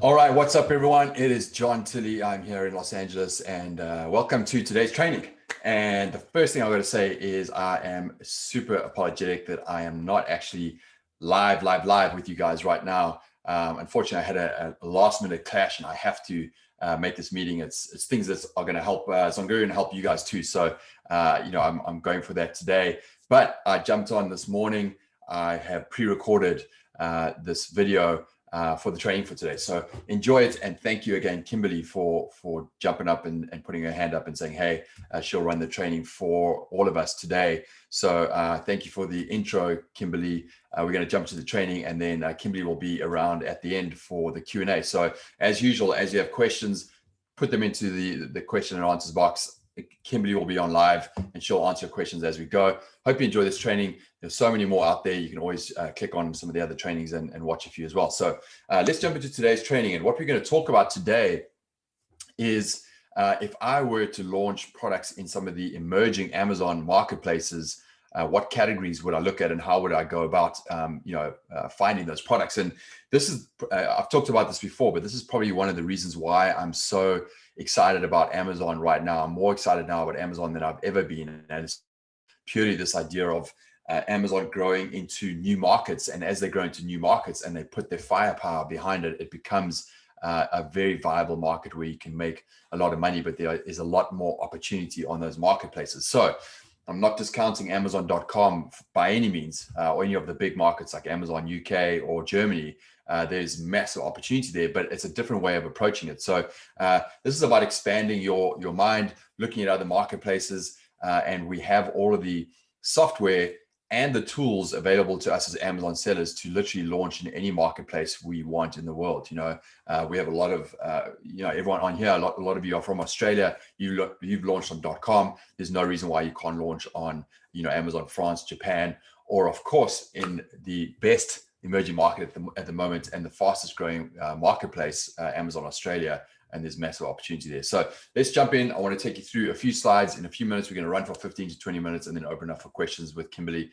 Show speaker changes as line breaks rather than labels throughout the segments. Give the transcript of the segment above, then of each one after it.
All right, what's up, everyone? It is John Tilley. I'm here in Los Angeles, and welcome to today's training. And the first thing I've got to say is I am super apologetic that I am not actually live with you guys right now. Unfortunately, I had a last-minute clash, and I have to make this meeting. It's things that are going to help ZonGuru and help you guys too. So, I'm going for that today. But I jumped on this morning. I have pre-recorded this video for the training for today. So enjoy it. And thank you again, Kimberly, for jumping up and putting her hand up and saying, hey, she'll run the training for all of us today. So thank you for the intro, Kimberly. We're going to jump to the training, and then Kimberly will be around at the end for the Q&A. So as usual, as you have questions, put them into the question and answers box. Kimberly will be on live and she'll answer your questions as we go. Hope you enjoy this training. There's so many more out there. You can always click on some of the other trainings and watch a few as well. So let's jump into today's training. And what we're going to talk about today is if I were to launch products in some of the emerging Amazon marketplaces, what categories would I look at and how would I go about, finding those products? And this is, I've talked about this before, but this is probably one of the reasons why I'm so excited about Amazon right now. I'm more excited now about Amazon than I've ever been. And it's purely this idea of Amazon growing into new markets. And as they grow into new markets and they put their firepower behind it, it becomes a very viable market where you can make a lot of money, but there is a lot more opportunity on those marketplaces. So I'm not discounting Amazon.com by any means, or any of the big markets like Amazon UK or Germany. There's massive opportunity there, but it's a different way of approaching it. So this is about expanding your mind, looking at other marketplaces, and we have all of the software and the tools available to us as Amazon sellers to literally launch in any marketplace we want in the world. We have a lot of, everyone on here, a lot of you are from Australia. You've launched on .com. There's no reason why you can't launch on, Amazon France, Japan, or of course in the best emerging market at the moment and the fastest growing marketplace, Amazon Australia. And there's massive opportunity there. So let's jump in. I want to take you through a few slides. In a few minutes, we're going to run for 15 to 20 minutes and then open up for questions with Kimberly.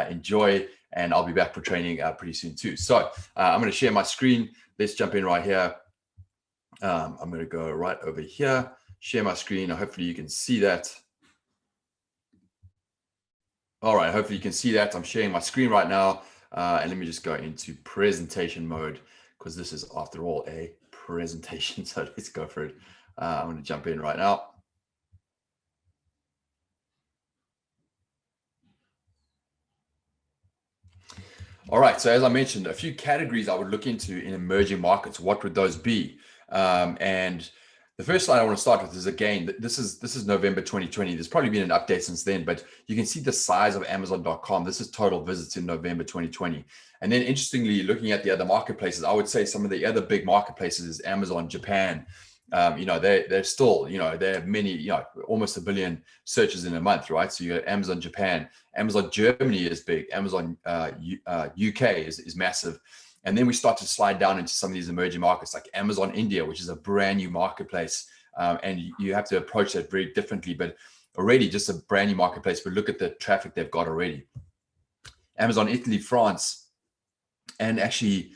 Enjoy, and I'll be back for training pretty soon too. So I'm going to share my screen. Let's jump in right here. I'm going to go right over here, share my screen. Hopefully you can see that. All right, hopefully you can see that. I'm sharing my screen right now. And let me just go into presentation mode because this is, after all, a presentation. So let's go for it. I'm going to jump in right now. All right. So as I mentioned, a few categories I would look into in emerging markets. What would those be? And the first slide I want to start with is, again, this is November 2020. There's probably been an update since then, but you can see the size of Amazon.com. This is total visits in November 2020. And then interestingly, looking at the other marketplaces, I would say some of the other big marketplaces is Amazon Japan. They're still, they have many, almost 1 billion searches in a month, right? So you got Amazon Japan, Amazon Germany is big, Amazon UK is massive. And then we start to slide down into some of these emerging markets like Amazon India, which is a brand new marketplace. And you have to approach that very differently, but already just a brand new marketplace, but look at the traffic they've got already. Amazon Italy, France, and actually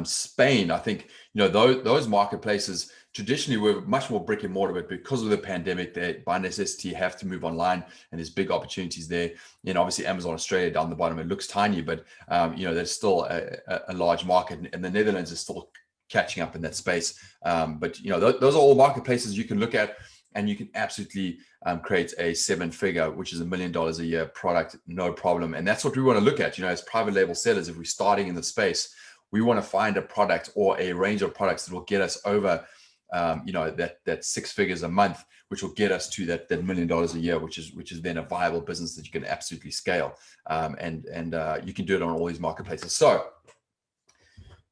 Spain. I think, those marketplaces traditionally were much more brick and mortar, but because of the pandemic, they by necessity have to move online, and there's big opportunities there. Obviously Amazon Australia down the bottom, it looks tiny, but there's still a large market, and the Netherlands is still catching up in that space. But those are all marketplaces you can look at, and you can absolutely create a 7-figure, which is $1 million a year product, no problem. And that's what we want to look at, as private label sellers. If we're starting in the space, we want to find a product or a range of products that will get us over that 6 figures a month, which will get us to that $1 million a year, which is then a viable business that you can absolutely scale. And you can do it on all these marketplaces. So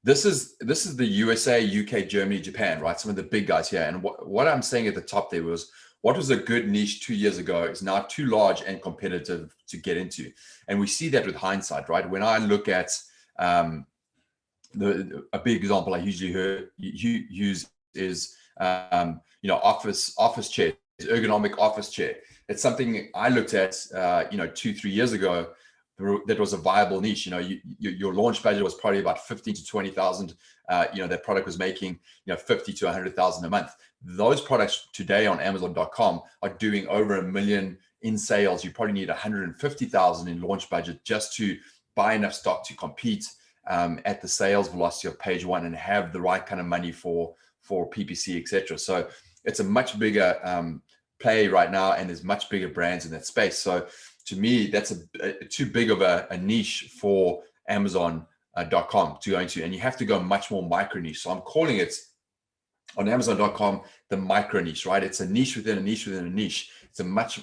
this is the USA, UK, Germany, Japan, right? Some of the big guys here. And what I'm saying at the top there was, what was a good niche 2 years ago is now too large and competitive to get into. And we see that with hindsight, right? When I look at a big example I usually use is office chair, ergonomic office chair. It's something I looked at 2-3 years ago that was a viable niche. Your launch budget was probably about 15 to 20,000. That product was making 50 to 100,000 a month. Those products today on Amazon.com are doing over $1 million in sales. You probably need 150,000 in launch budget just to buy enough stock to compete at the sales velocity of page one and have the right kind of money for PPC, etc. So it's a much bigger play right now, and there's much bigger brands in that space. So to me, that's too big of a niche for Amazon.com to go into, and you have to go much more micro niche. So I'm calling it on Amazon.com the micro niche, right? It's a niche within a niche within a niche.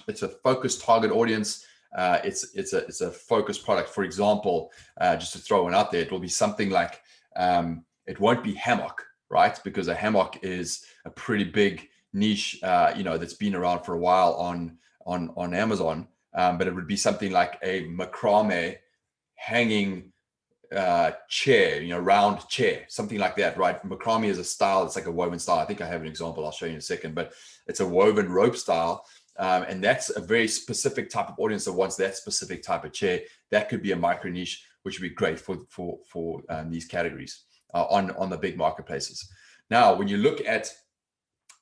It's a focused target audience. It's a focused product. For example, just to throw one out there, it will be something like it won't be hammock, right? Because a hammock is a pretty big niche, that's been around for a while on Amazon. But it would be something like a macrame hanging chair, round chair, something like that, right? Macrame is a style. It's like a woven style. I think I have an example. I'll show you in a second, but it's a woven rope style. And that's a very specific type of audience that wants that specific type of chair. That could be a micro niche, which would be great for these categories on the big marketplaces. Now, when you look at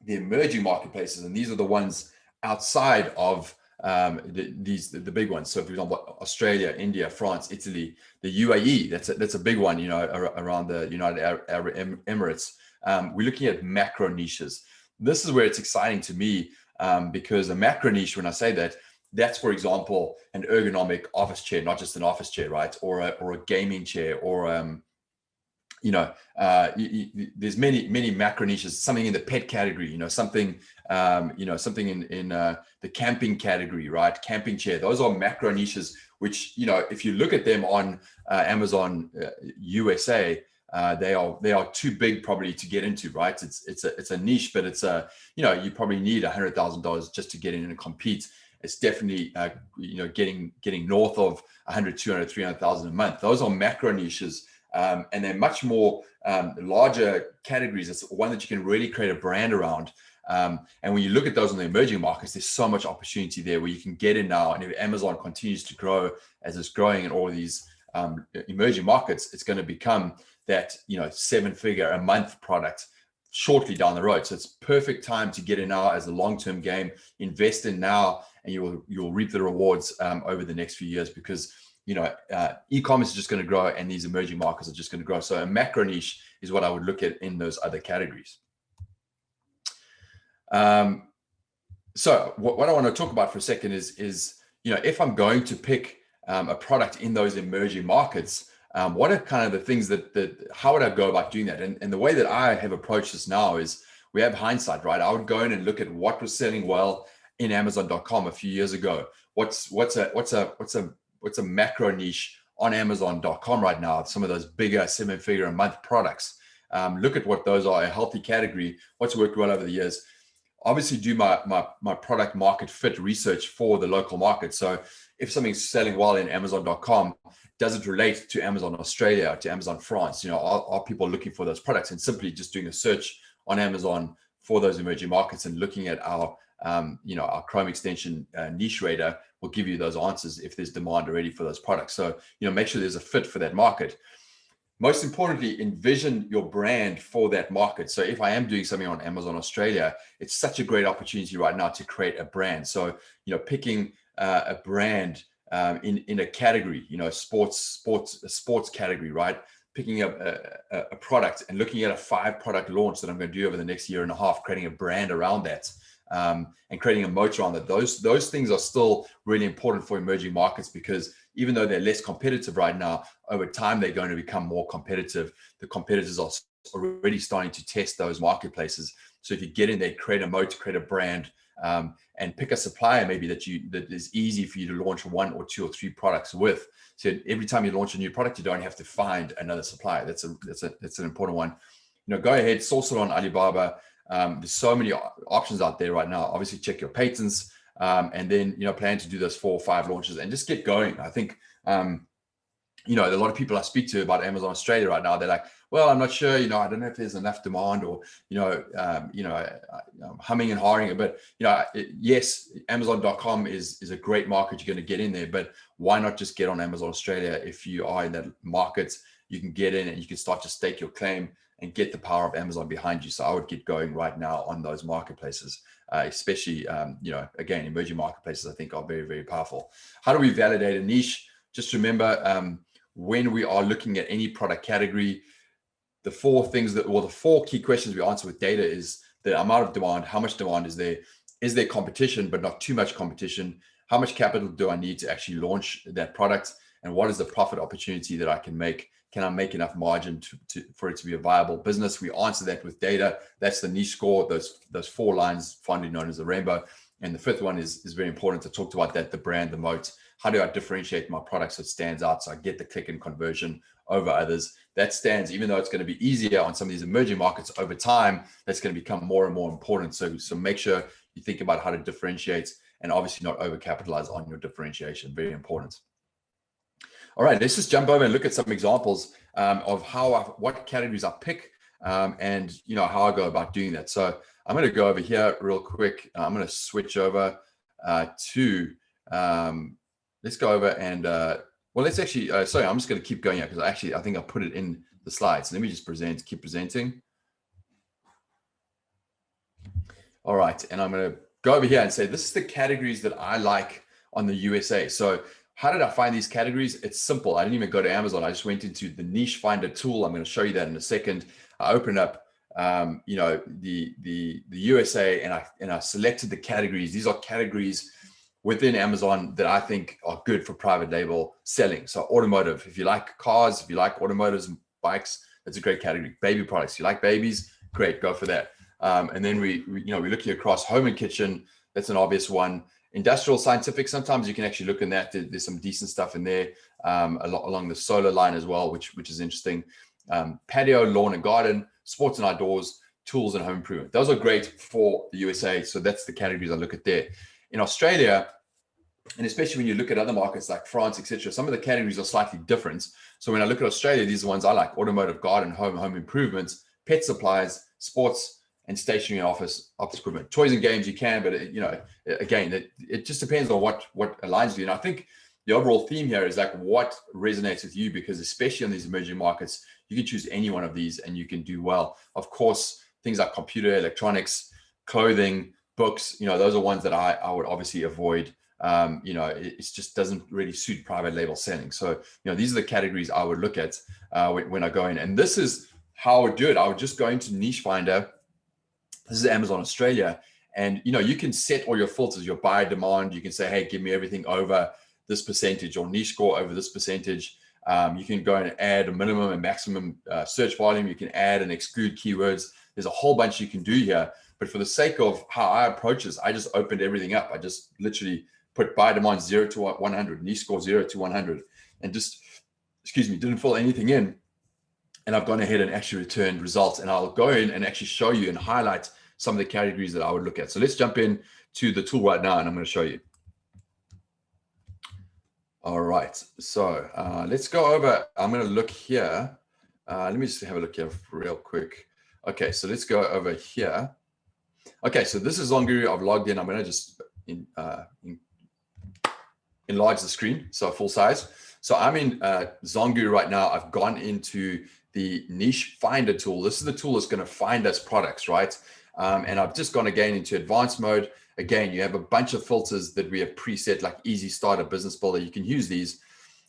the emerging marketplaces, and these are the ones outside of the big ones. So for example, Australia, India, France, Italy, the UAE, that's a big one, around the United Arab Emirates. We're looking at macro niches. This is where it's exciting to me, because a macro niche, when I say that, that's, for example, an ergonomic office chair, not just an office chair, right? Or a gaming chair, or there's many macro niches. Something in the pet category, something in the camping category, right? Camping chair. Those are macro niches, which if you look at them on Amazon USA, they are too big probably to get into, right? It's a niche, but it's you probably need $100,000 just to get in and compete. It's definitely getting north of 100, 200, 300,000 a month. Those are macro niches. And they're much more larger categories. It's one that you can really create a brand around. And when you look at those in the emerging markets, there's so much opportunity there where you can get in now. And if Amazon continues to grow as it's growing in all of these emerging markets, it's going to become that 7-figure a month product shortly down the road. So it's perfect time to get in now as a long-term game. Invest in now, and you'll reap the rewards over the next few years, because e-commerce is just going to grow, and these emerging markets are just going to grow. So a macro niche is what I would look at in those other categories. So what I want to talk about for a second is if I'm going to pick a product in those emerging markets, what are kind of the things how would I go about doing that? And the way that I have approached this now is, we have hindsight, right? I would go in and look at what was selling well in Amazon.com a few years ago. What's a macro niche on Amazon.com right now? Some of those bigger 7-figure a month products. Look at what those are, a healthy category, what's worked well over the years. Obviously do my product market fit research for the local market. So if something's selling well in Amazon.com, does it relate to Amazon Australia, to Amazon France? Are people looking for those products? And simply just doing a search on Amazon for those emerging markets and looking at our Chrome extension niche radar will give you those answers if there's demand already for those products. So, make sure there's a fit for that market. Most importantly, envision your brand for that market. So if I am doing something on Amazon Australia, it's such a great opportunity right now to create a brand. So, picking a brand in a category, a sports category, right? Picking up a product and looking at a 5-product launch that I'm going to do over the next year and a half, creating a brand around that. And creating a moat around that. Those things are still really important for emerging markets, because even though they're less competitive right now, over time they're going to become more competitive. The competitors are already starting to test those marketplaces. So if you get in there, create a moat, create a brand, and pick a supplier maybe that is easy for you to launch 1 or 2 or 3 products with. So every time you launch a new product, you don't have to find another supplier. That's an important one. Go ahead, source it on Alibaba. There's so many options out there right now. Obviously check your patents, and then plan to do those 4 or 5 launches and just get going. I think you know, a lot of people I speak to about Amazon Australia right now, they're like, well, I'm not sure, you know, I don't know if there's enough demand, or, I'm humming and hawing. But, you know, yes, Amazon.com is a great market. You're going to get in there, but why not just get on Amazon Australia? If you are in that market, you can get in and you can start to stake your claim and get the power of Amazon behind you. So I would get going right now on those marketplaces, especially, again, emerging marketplaces, I think are very, very powerful. How do we validate a niche? Just remember, when we are looking at any product category, the four key questions we answer with data is the amount of demand, how much demand is there competition, but not too much competition, how much capital do I need to actually launch that product, and what is the profit opportunity that I can make? Can I make enough margin for it to be a viable business? We answer that with data. That's the niche score, those 4 lines, fondly known as the rainbow. And the fifth one is very important to talk about, that the brand, the moat. How do I differentiate my product so it stands out, so I get the click and conversion over others? That stands, even though it's going to be easier on some of these emerging markets over time, that's going to become more and more important. So make sure you think about how to differentiate, and obviously not overcapitalize on your differentiation. Very important. All right, let's just jump over and look at some examples of what categories I pick, and how I go about doing that. So I'm going to go over here real quick. I'm going to switch over to let's go over and let's actually sorry, I'm just going to keep going here because I think I put it in the slides. Let me just keep presenting. All right, and I'm going to go over here and say this is the categories that I like on the USA. So how did I find these categories? It's simple. I didn't even go to Amazon. I just went into the niche finder tool. I'm going to show you that in a second. I opened up the USA, and I selected the categories. These are categories within Amazon that I think are good for private label selling. So automotive, if you like cars, if you like automotives and bikes, that's a great category. Baby products, you like babies, great, go for that. And then we're looking across home and kitchen. That's an obvious one. Industrial, scientific, sometimes you can actually look in that. There's some decent stuff in there, along the solar line as well, which is interesting. Patio, lawn and garden, sports and outdoors, tools and home improvement. Those are great for the USA. So that's the categories I look at there. In Australia, and especially when you look at other markets like France, etc., some of the categories are slightly different. So when I look at Australia, these are the ones I like: automotive, garden, home improvements, pet supplies, sports, and stationery and office equipment. Toys and games you can, but again, it just depends on what aligns with you. And I think the overall theme here is like what resonates with you, because especially on these emerging markets, you can choose any one of these and you can do well. Of course, things like computer, electronics, clothing, books, those are ones that I would obviously avoid. It just doesn't really suit private label selling. So, these are the categories I would look at when I go in. And this is how I would do it. I would just go into Niche Finder. This is Amazon Australia. And, you can set all your filters, your buyer demand. You can say, hey, give me everything over this percentage, or niche score over this percentage. You can go and add a minimum and maximum search volume. You can add and exclude keywords. There's a whole bunch you can do here. But for the sake of how I approach this, I just opened everything up. I just literally put buyer demand 0 to 100, niche score 0 to 100, and just, didn't fill anything in. And I've gone ahead and actually returned results. And I'll go in and actually show you and highlight some of the categories that I would look at. So let's jump in to the tool right now, and I'm going to show you. All right. So let's go over. I'm going to look here. Let me just have a look here real quick. Okay. So let's go over here. Okay. So this is ZonGuru. I've logged in. I'm going to just enlarge the screen, so full size. So I'm in ZonGuru right now. I've gone into the niche finder tool. This is the tool that's going to find us products, right? And I've just gone again into advanced mode. Again, you have a bunch of filters that we have preset, like easy starter, business builder. You can use these.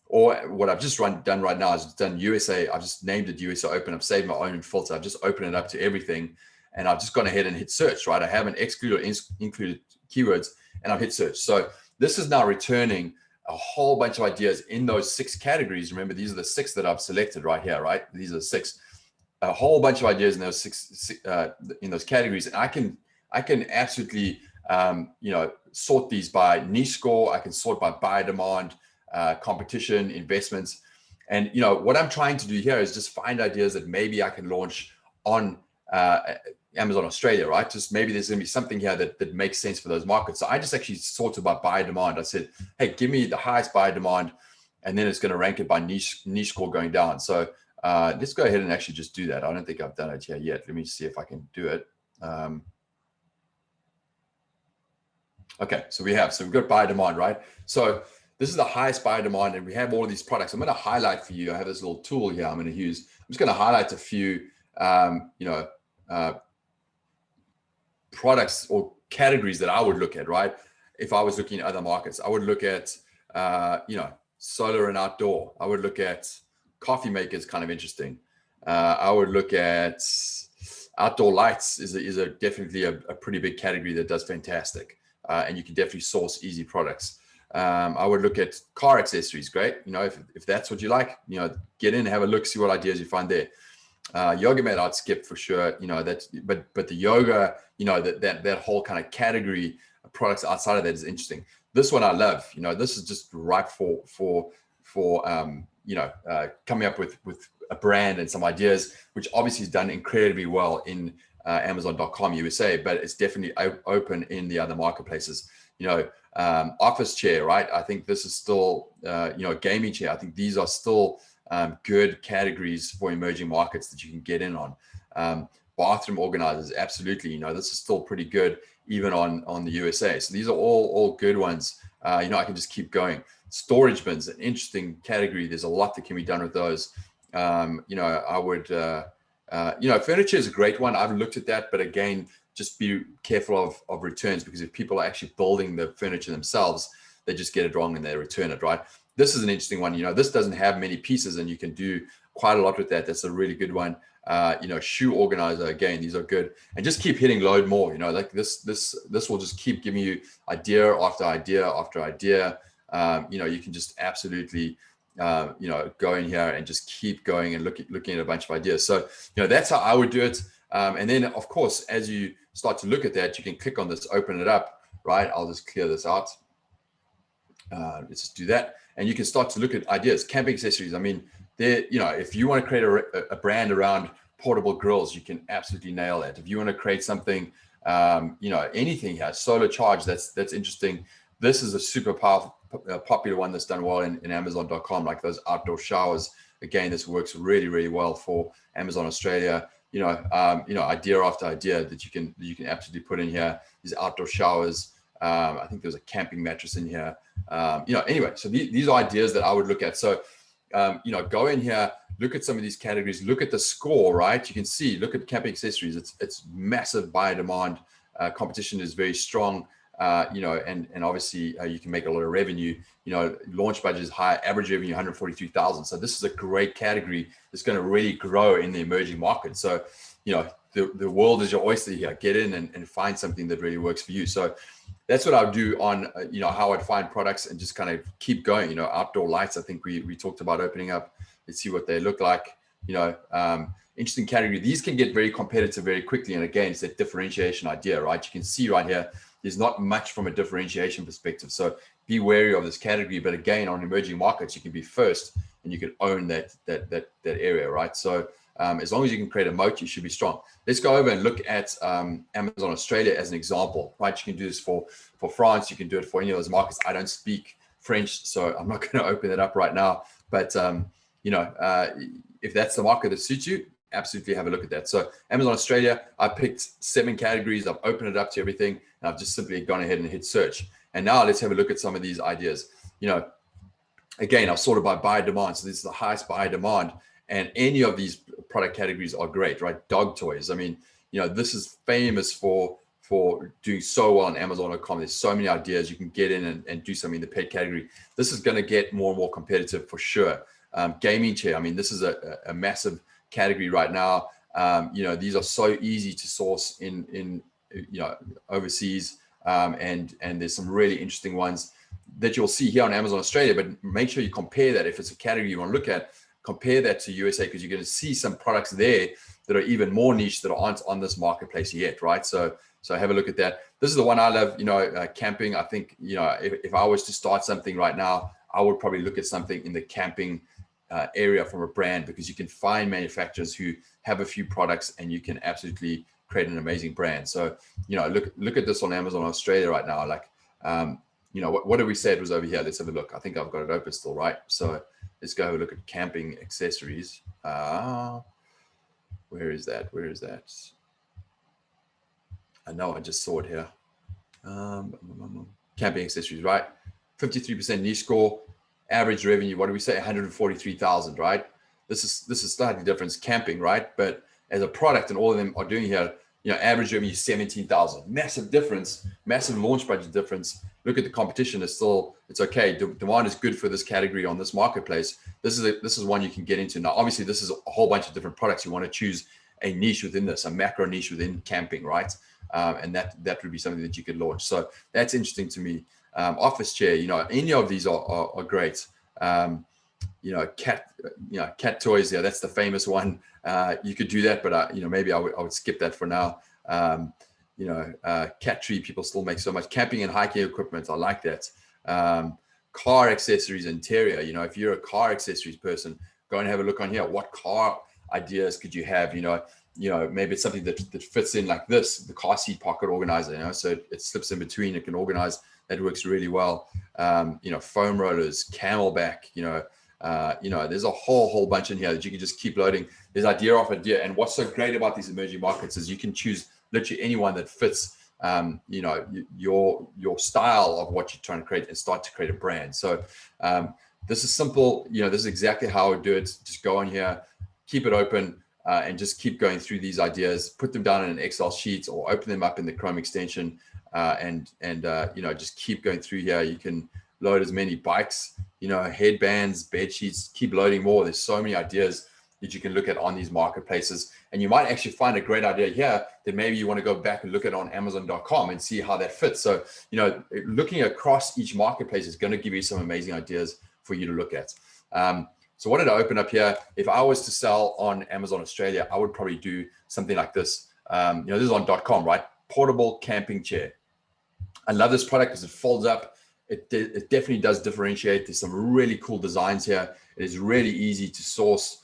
Or what I've just done right now is done USA. I've just named it USA Open. I've saved my own filter. I've just opened it up to everything. And I've just gone ahead and hit search, right? I haven't excluded or included keywords, and I've hit search. So this is now returning a whole bunch of ideas in those 6 categories. Remember, these are the 6 that I've selected right here, right? These are the 6, a whole bunch of ideas in those 6 in those categories. And I can absolutely, sort these by niche score. I can sort by buyer demand, competition, investments. And, what I'm trying to do here is just find ideas that maybe I can launch on Amazon Australia, right? Just maybe there's going to be something here that makes sense for those markets. So I just actually sorted by buyer demand. I said, hey, give me the highest buyer demand and then it's going to rank it by niche score going down. So let's go ahead and actually just do that. I don't think I've done it here yet. Let me see if I can do it. Okay, so we've got buyer demand, right? So this is the highest buyer demand, and we have all of these products. I'm going to highlight for you. I have this little tool here I'm going to use. I'm just going to highlight a few, products or categories that I would look at, right? If I was looking at other markets, I would look at, solar and outdoor. I would look at coffee makers, kind of interesting. I would look at outdoor lights is definitely a pretty big category that does fantastic. And you can definitely source easy products. I would look at car accessories. Great. If that's what you like, get in, have a look, see what ideas you find there. Yoga mat I'd skip for sure. But the yoga, that whole kind of category of products outside of that is interesting. This one I love. This is just ripe for coming up with a brand and some ideas, which obviously is done incredibly well in Amazon.com USA, but it's definitely open in the other marketplaces. Office chair, right? I think this is still, gaming chair. I think these are still good categories for emerging markets that you can get in on. Bathroom organizers, absolutely. This is still pretty good even on the USA. So these are all good ones. I can just keep going. Storage bins, an interesting category. There's a lot that can be done with those. I would, furniture is a great one. I've looked at that, but again, just be careful of returns, because if people are actually building the furniture themselves, they just get it wrong and they return it, right? This is an interesting one. This doesn't have many pieces and you can do quite a lot with that. That's a really good one. Shoe organizer, again, these are good. And just keep hitting load more, like this will just keep giving you idea after idea after idea. You can just absolutely, go in here and just keep going and looking at a bunch of ideas. So, that's how I would do it. And then of course, as you start to look at that, you can click on this, open it up, right? I'll just clear this out. Let's just do that. And you can start to look at ideas, camping accessories. I mean, if you want to create a brand around portable grills, you can absolutely nail that. If you want to create something, anything here, solar charge, that's interesting. This is a super powerful, popular one that's done well in Amazon.com, like those outdoor showers. Again, this works really, really well for Amazon Australia. Idea after idea that you can absolutely put in here. These outdoor showers. I think there's a camping mattress in here. Anyway, so these are ideas that I would look at. So, go in here, look at some of these categories, look at the score, right? You can see, look at camping accessories. It's massive buyer demand. Competition is very strong. And obviously you can make a lot of revenue. Launch budget is high, average revenue 143,000. So this is a great category that's going to really grow in the emerging market. So, the world is your oyster here. Get in and find something that really works for you. So that's what I would do on, how I'd find products and just kind of keep going. Outdoor lights, I think we talked about opening up. Let's see what they look like. Interesting category. These can get very competitive very quickly. And again, it's that differentiation idea, right? You can see right here, there's not much from a differentiation perspective. So be wary of this category. But again, on emerging markets, you can be first and you can own that area, right? So as long as you can create a moat, you should be strong. Let's go over and look at Amazon Australia as an example, right? You can do this for France. You can do it for any of those markets. I don't speak French, so I'm not going to open it up right now. But, if that's the market that suits you, absolutely have a look at that. So Amazon Australia, I picked 7 categories. I've opened it up to everything. And I've just simply gone ahead and hit search. And now let's have a look at some of these ideas. Again, I've sorted by buyer demand. So this is the highest buyer demand. And any of these product categories are great, right? Dog toys. I mean, this is famous for doing so well on Amazon.com. There's so many ideas. You can get in and do something in the pet category. This is going to get more and more competitive for sure. Gaming chair. I mean, this is a massive category right now. These are so easy to source in overseas. And there's some really interesting ones that you'll see here on Amazon Australia, but make sure you compare that. If it's a category you want to look at, compare that to USA, because you're going to see some products there that are even more niche that aren't on this marketplace yet, right? So have a look at that. This is the one I love, camping. I think, if I was to start something right now, I would probably look at something in the camping area from a brand, because you can find manufacturers who have a few products and you can absolutely create an amazing brand. So, look at this on Amazon Australia right now. Like, you know, what did we say it was over here? Let's have a look. I think I've got it open still, right? So let's go have a look at camping accessories. Where is that? Where is that? I know I just saw it here. Camping accessories, right? 53% niche score, average revenue. What do we say? 143,000, right? This is slightly different. Camping, right? But as a product, and all of them are doing here, you know, average revenue 17,000. Massive difference, massive launch budget difference. Look at the competition. It's okay. Demand is good for this category on this marketplace. This is one you can get into. Now, obviously, this is a whole bunch of different products. You want to choose a niche within this, a macro niche within camping, right? And that would be something that you could launch. So that's interesting to me. Office chair, you know, any of these are great. You know, cat toys. Yeah, that's the famous one. You could do that, but you know, maybe I would skip that for now. You know, cat tree, people still make so much. Camping and hiking equipment, I like that. Car accessories, interior. You know, if you're a car accessories person, go and have a look on here. What car ideas could you have? You know, maybe it's something that fits in like this, the car seat pocket organizer. You know, so it slips in between. It can organize. That works really well. You know, foam rollers, camelback. You know, there's a whole bunch in here that you can just keep loading. There's idea off idea. And what's so great about these emerging markets is you can choose literally anyone that fits, you know, your style of what you're trying to create and start to create a brand. So this is simple. You know, this is exactly how I would do it. Just go on here, keep it open, and just keep going through these ideas, put them down in an Excel sheet or open them up in the Chrome extension, and you know, just keep going through here. You can load as many bikes, you know, headbands, bed sheets, keep loading more. There's so many ideas that you can look at on these marketplaces. And you might actually find a great idea here that maybe you want to go back and look at on Amazon.com and see how that fits. So, you know, looking across each marketplace is going to give you some amazing ideas for you to look at. So what did I open up here? If I was to sell on Amazon Australia, I would probably do something like this. You know, this is on .com, right? Portable camping chair. I love this product because it folds up. It definitely does differentiate. There's some really cool designs here. It is really easy to source.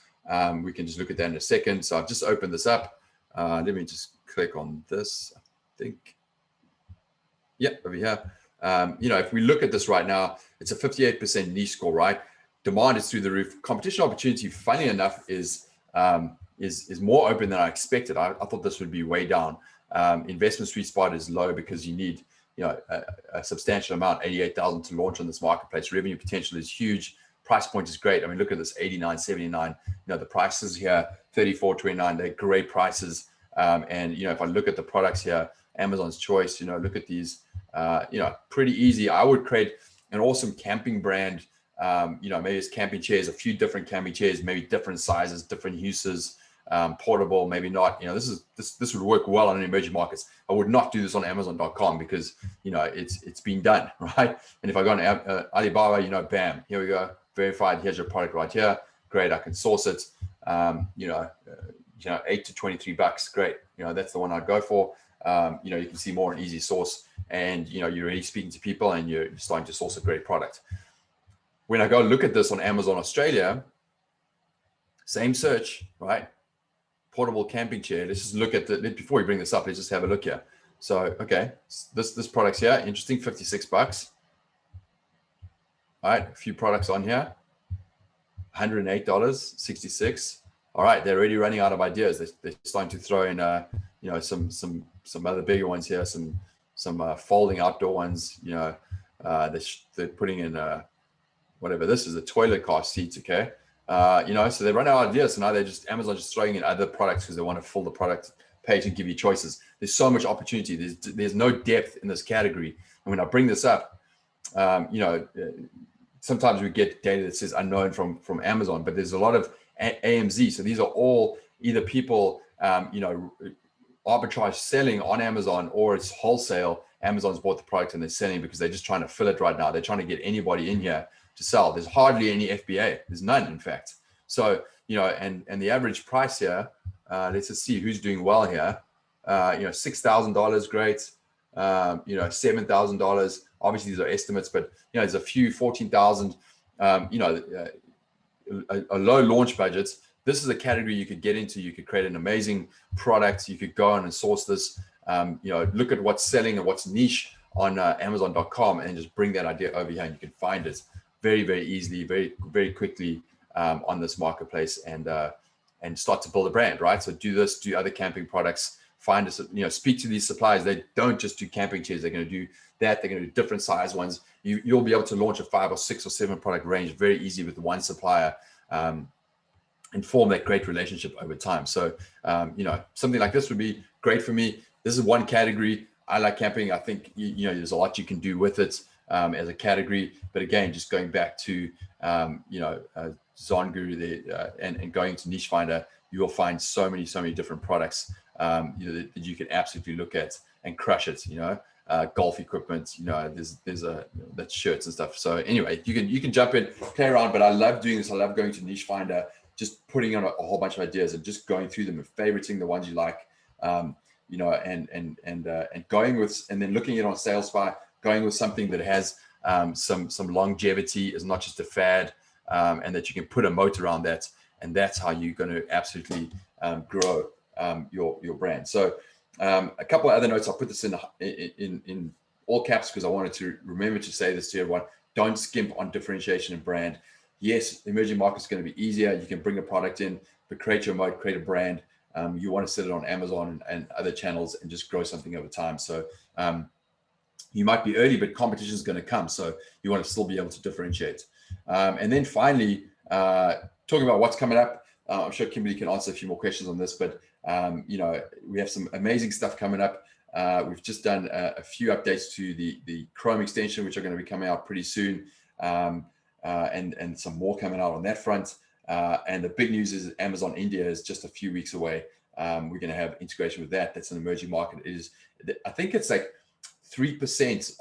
We can just look at that in a second. So I've just opened this up. Let me just click on this, I think. Yep, over here. You know, if we look at this right now, it's a 58% niche score, right? Demand is through the roof. Competition opportunity, funny enough, is more open than I expected. I thought this would be way down. Investment sweet spot is low because you need, you know, a substantial amount, 88,000 to launch on this marketplace. Revenue potential is huge. Price point is great. I mean, look at this, 89.79. You know, the prices here, 34.29. They're great prices. And you know, if I look at the products here, Amazon's choice. You know, look at these. You know, pretty easy. I would create an awesome camping brand. You know, maybe it's camping chairs, a few different camping chairs, maybe different sizes, different uses. Portable, maybe not. You know, this would work well on emerging markets. I would not do this on Amazon.com because, you know, it's been done, right? And if I go on Alibaba, you know, bam, here we go, verified. Here's your product right here. Great, I can source it. You know, $8 to $23. Great, you know, that's the one I'd go for. You know, you can see more an easy source, and you know, you're already speaking to people, and you're starting to source a great product. When I go look at this on Amazon Australia, same search, right? Portable camping chair. Let's just look at before we bring this up, let's just have a look here. So, okay, this product's here, interesting, $56. All right, a few products on here, $108.66. All right, they're already running out of ideas. They're starting to throw in, you know, some other bigger ones here, some folding outdoor ones. You know, they're putting in whatever this is, a toilet car seats. Okay. You know, so they run out of ideas. So now Amazon just throwing in other products because they want to fill the product page and give you choices. There's so much opportunity. There's no depth in this category. And when I bring this up, you know, sometimes we get data that says unknown from Amazon, but there's a lot of AMZ. So these are all either people, you know, arbitrage selling on Amazon, or it's wholesale. Amazon's bought the product and they're selling because they're just trying to fill it right now. They're trying to get anybody in here to sell. There's hardly any FBA. There's none, in fact. So, you know, and the average price here, let's just see who's doing well here. You know, $6,000, great. You know, $7,000. Obviously, these are estimates, but you know, there's a few 14,000. You know, a low launch budget. This is a category you could get into. You could create an amazing product. You could go on and source this. You know, look at what's selling and what's niche on Amazon.com and just bring that idea over here, and you can find it very, very easily, very, very quickly on this marketplace, and start to build a brand, right? So do this, do other camping products, find us, speak to these suppliers. They don't just do camping chairs. They're going to do that. They're going to do different size ones. You'll be able to launch a 5 or 6 or 7 product range very easy with one supplier, and form that great relationship over time. So, something like this would be great for me. This is one category. I like camping. I think, there's a lot you can do with it as a category. But again, just going back to, ZonGuru there, and going to Niche Finder, you will find so many different products, that you can absolutely look at and crush it, golf equipment, there's that's shirts and stuff. So anyway, you can jump in, play around, but I love doing this. I love going to Niche Finder, just putting on a whole bunch of ideas and just going through them and favoriting the ones you like, and going with, and then looking at it on SalesFire, going with something that has some longevity, is not just a fad, and that you can put a moat around that, and that's how you're going to absolutely grow your brand. So a couple of other notes. I'll put this in all caps because I wanted to remember to say this to everyone. Don't skimp on differentiation and brand. Yes, emerging markets is going to be easier. You can bring a product in, but create your moat, create a brand. You want to set it on Amazon and other channels and just grow something over time. So you might be early, but competition is going to come. So you want to still be able to differentiate. And then finally, talking about what's coming up. I'm sure Kimberly can answer a few more questions on this, but we have some amazing stuff coming up. We've just done a few updates to the Chrome extension, which are going to be coming out pretty soon, and some more coming out on that front. And the big news is Amazon India is just a few weeks away. We're going to have integration with that. That's an emerging market. I think it's like 3%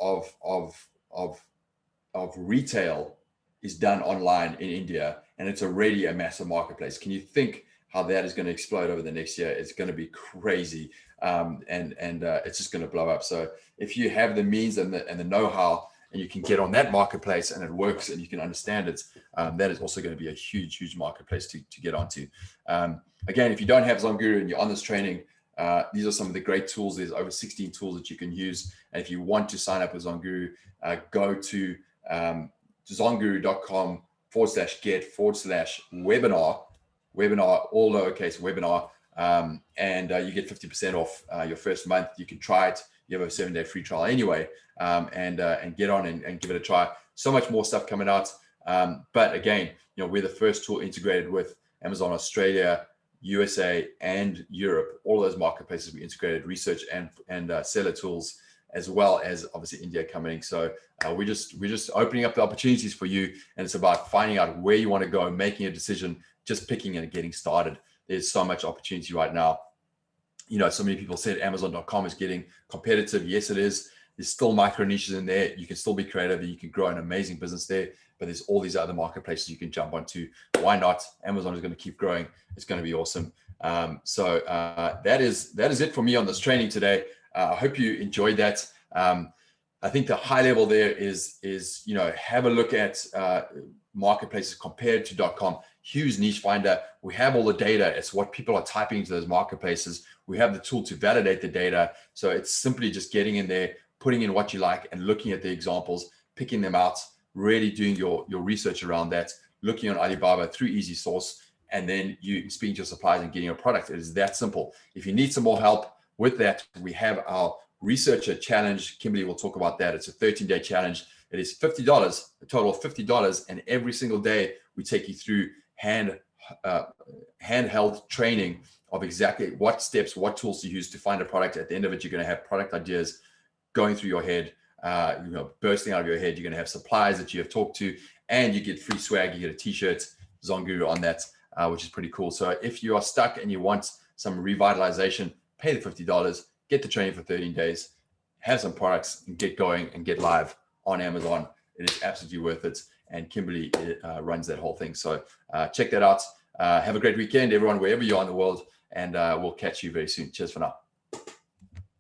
of retail is done online in India, and it's already a massive marketplace. Can you think how that is going to explode over the next year? It's going to be crazy, and it's just going to blow up. So if you have the means and the know-how, and you can get on that marketplace and it works and you can understand it, that is also going to be a huge marketplace to get onto. Again, if you don't have ZonGuru and you're on this training, these are some of the great tools. There's over 16 tools that you can use. And if you want to sign up with ZonGuru, go to zonguru.com/get/webinar, all lowercase webinar, and you get 50% off your first month. You can try it. You have a 7-day free trial anyway, and get on and give it a try. So much more stuff coming out. But again, we're the first tool integrated with Amazon Australia, USA, and Europe. All of those marketplaces we integrated research and seller tools, as well as obviously India coming. So we're just opening up the opportunities for you, and it's about finding out where you want to go, making a decision, just picking and getting started. There's so much opportunity right now. So many people said Amazon.com is getting competitive. Yes, it is. There's still micro niches in there. You can still be creative and you can grow an amazing business there, but there's all these other marketplaces you can jump onto. Why not? Amazon is going to keep growing. It's going to be awesome. So that is it for me on this training today. I hope you enjoyed that. I think the high level there is have a look at marketplaces compared to .com. Huge Niche Finder. We have all the data. It's what people are typing into those marketplaces. We have the tool to validate the data. So it's simply just getting in there, putting in what you like and looking at the examples, picking them out, really doing your research around that, looking on Alibaba through Easy Source, and then you speaking to your suppliers and getting a product. It is that simple. If you need some more help with that, we have our researcher challenge. Kimberly will talk about that. It's a 13-day challenge. It is $50, a total of $50. And every single day we take you through handheld training of exactly what steps, what tools to use to find a product. At the end of it, you're going to have product ideas going through your head, bursting out of your head. You're going to have suppliers that you have talked to, and you get free swag. You get a t-shirt, ZonGuru on that, which is pretty cool. So if you are stuck and you want some revitalization, pay the $50, get the training for 13 days, have some products, and get going and get live on Amazon. It is absolutely worth it. And Kimberly runs that whole thing. So check that out. Have a great weekend, everyone, wherever you are in the world. And we'll catch you very soon. Cheers for now.